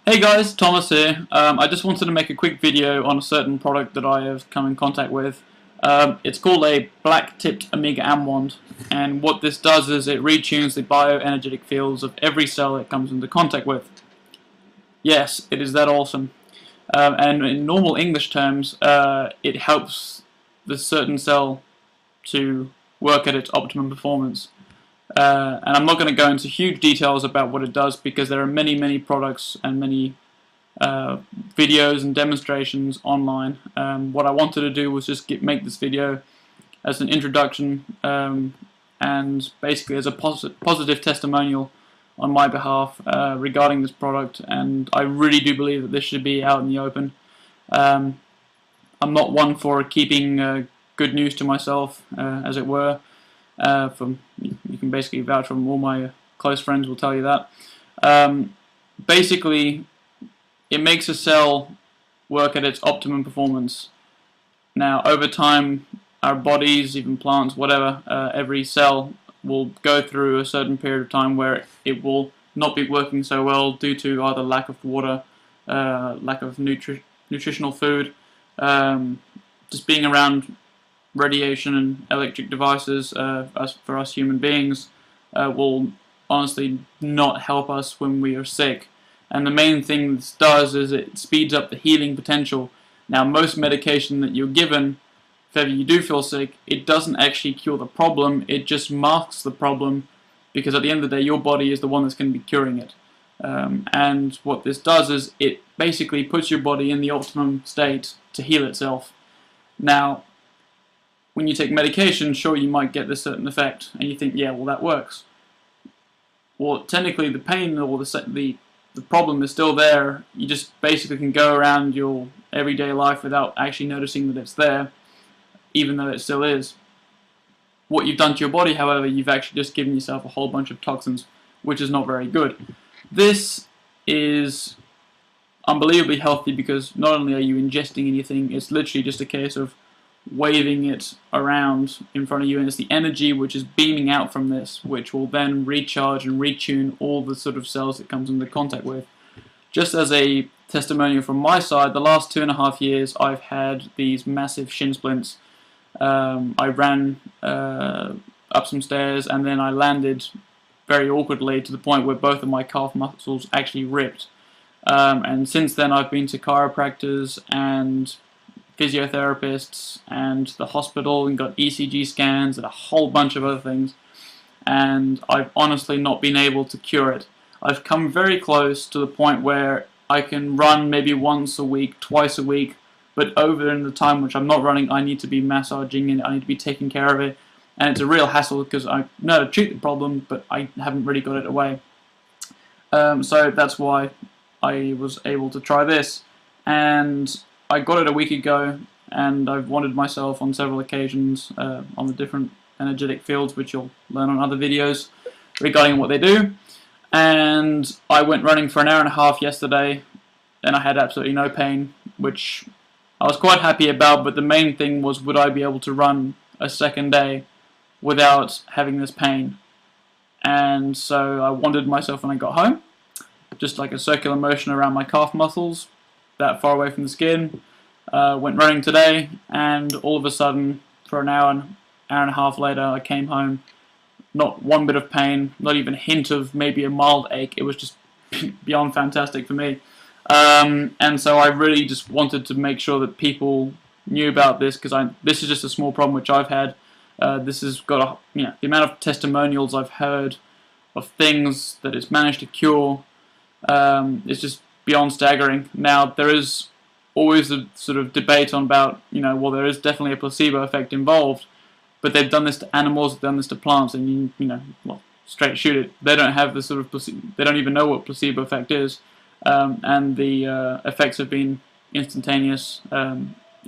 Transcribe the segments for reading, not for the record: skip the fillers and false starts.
Hey guys, Thomas here. I just wanted to make a quick video on a certain product that I have come in contact with. It's called a black-tipped Amegawand, and what this does is it retunes the bioenergetic fields of every cell it comes into contact with. Yes, it is that awesome. And in normal English terms, it helps the certain cell to work at its optimum performance. And I'm not going to go into huge details about what it does because there are many products and many videos and demonstrations online. What I wanted to do was just make this video as an introduction and basically as a positive testimonial on my behalf regarding this product, and I really do believe that this should be out in the open. I'm not one for keeping good news to myself, as it were. You can basically vouch from all my close friends will tell you that. Basically, it makes a cell work at its optimum performance. Now, over time, our bodies, even plants, whatever, every cell will go through a certain period of time where it will not be working so well due to either lack of water, lack of nutritional food, just being around radiation and electric devices for us human beings will honestly not help us when we are sick. And the main thing this does is it speeds up the healing potential. Now, most medication that you're given, if ever you do feel sick, it doesn't actually cure the problem, it just masks the problem, because at the end of the day your body is the one that's going to be curing it. And what this does is it basically puts your body in the optimum state to heal itself. Now, when you take medication, sure, you might get this certain effect, and you think, yeah, well, that works. Well, technically, the pain or the problem is still there. You just basically can go around your everyday life without actually noticing that it's there, even though it still is. What you've done to your body, however, you've actually just given yourself a whole bunch of toxins, which is not very good. This is unbelievably healthy because not only are you ingesting anything, it's literally just a case of waving it around in front of you, and it's the energy which is beaming out from this which will then recharge and retune all the sort of cells it comes into contact with. Just as a testimonial from my side, the last 2.5 years I've had these massive shin splints. I ran up some stairs and then I landed very awkwardly to the point where both of my calf muscles actually ripped. And since then I've been to chiropractors and physiotherapists and the hospital and got ECG scans and a whole bunch of other things, and I've honestly not been able to cure it. I've come very close to the point where I can run maybe once a week, twice a week, but over in the time which I'm not running, I need to be massaging it, I need to be taking care of it, and it's a real hassle because I know how to treat the problem, but I haven't really got it away. So that's why I was able to try this, and I got it a week ago, and I've wanted myself on several occasions on the different energetic fields, which you'll learn on other videos regarding what they do. And I went running for an hour and a half yesterday, and I had absolutely no pain, which I was quite happy about, but the main thing was, would I be able to run a second day without having this pain? And so I wondered myself when I got home, just like a circular motion around my calf muscles, that far away from the skin. Went running today, and all of a sudden, for an hour and a half later, I came home, not one bit of pain, not even a hint of maybe a mild ache. It was just beyond fantastic for me. And so I really just wanted to make sure that people knew about this, because this is just a small problem which I've had. This has got the amount of testimonials I've heard of things that it's managed to cure. It's just beyond staggering. Now, there is always a sort of debate on about, well, there is definitely a placebo effect involved, but they've done this to animals, they've done this to plants, and well, straight shoot it. They don't have the sort of they don't even know what placebo effect is, and the effects have been instantaneous,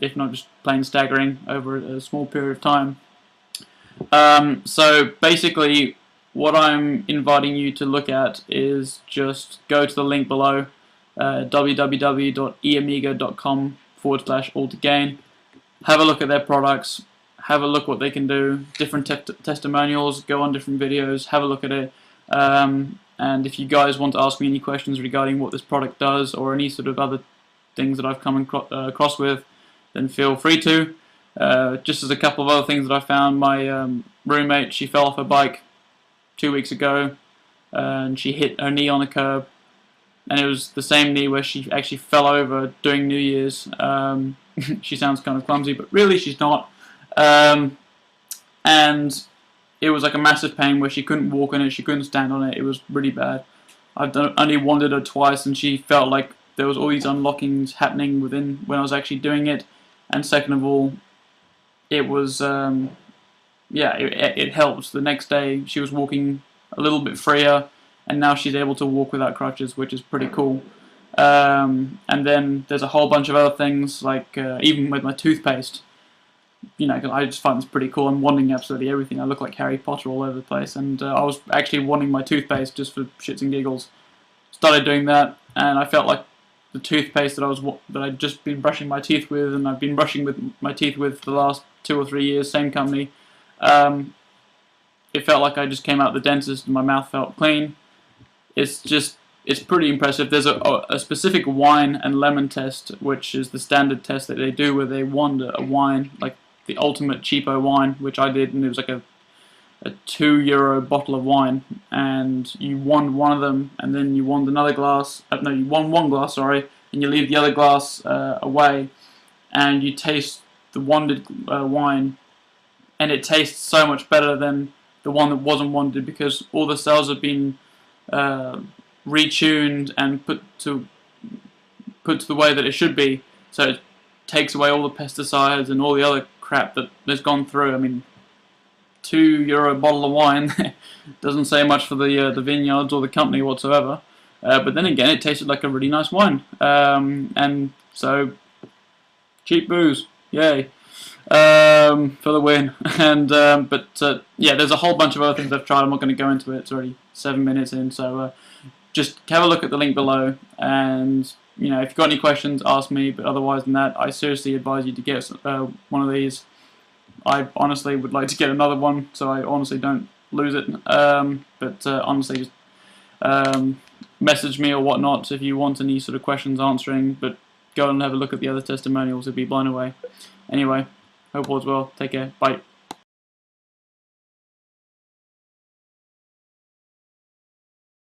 if not just plain staggering over a small period of time. So basically, what I'm inviting you to look at is just go to the link below, www.eamega.com/all-to-gain. Have a look at their products, have a look what they can do, different testimonials, go on different videos, have a look at it. And if you guys want to ask me any questions regarding what this product does or any sort of other things that I've come across with, then feel free to. Just as a couple of other things that I found, my roommate, she fell off her bike 2 weeks ago, and she hit her knee on a curb, and it was the same knee where she actually fell over doing New Year's. She sounds kind of clumsy, but really she's not. And it was like a massive pain where she couldn't walk on it, she couldn't stand on it. It was really bad. I've only wanted her twice, and she felt like there was all these unlockings happening within when I was actually doing it. And second of all, it was yeah, it helped. The next day she was walking a little bit freer, and now she's able to walk without crutches, which is pretty cool. And then there's a whole bunch of other things, like even with my toothpaste. You know, 'cause I just find this pretty cool. I'm wanting absolutely everything. I look like Harry Potter all over the place, and I was actually wanting my toothpaste just for shits and giggles. Started doing that, and I felt like the toothpaste that I'd just been brushing my teeth with, and I've been brushing with my teeth with for the last 2 or 3 years, same company. It felt like I just came out of the dentist, and my mouth felt clean. It's pretty impressive. There's a specific wine and lemon test, which is the standard test that they do, where they wand a wine, like the ultimate cheapo wine, which I did, and it was like a €2 bottle of wine, and you wand one of them, and then you wand another glass. No, you wand one glass, sorry, and you leave the other glass away, and you taste the wanded wine, and it tastes so much better than the one that wasn't wanded, because all the cells have been retuned and put to the way that it should be. So it takes away all the pesticides and all the other crap that has gone through. I mean, €2 bottle of wine doesn't say much for the vineyards or the company whatsoever. But then again, it tasted like a really nice wine. And so, cheap booze, yay, for the win. And yeah, there's a whole bunch of other things I've tried. I'm not going to go into it. It's already 7 minutes in, so just have a look at the link below. And you know, if you've got any questions, ask me. But otherwise than that, I seriously advise you to get one of these. I honestly would like to get another one, so I honestly don't lose it. But honestly, just message me or whatnot if you want any sort of questions answering. But go and have a look at the other testimonials; you'll be blown away. Anyway, hope all's well. Take care. Bye.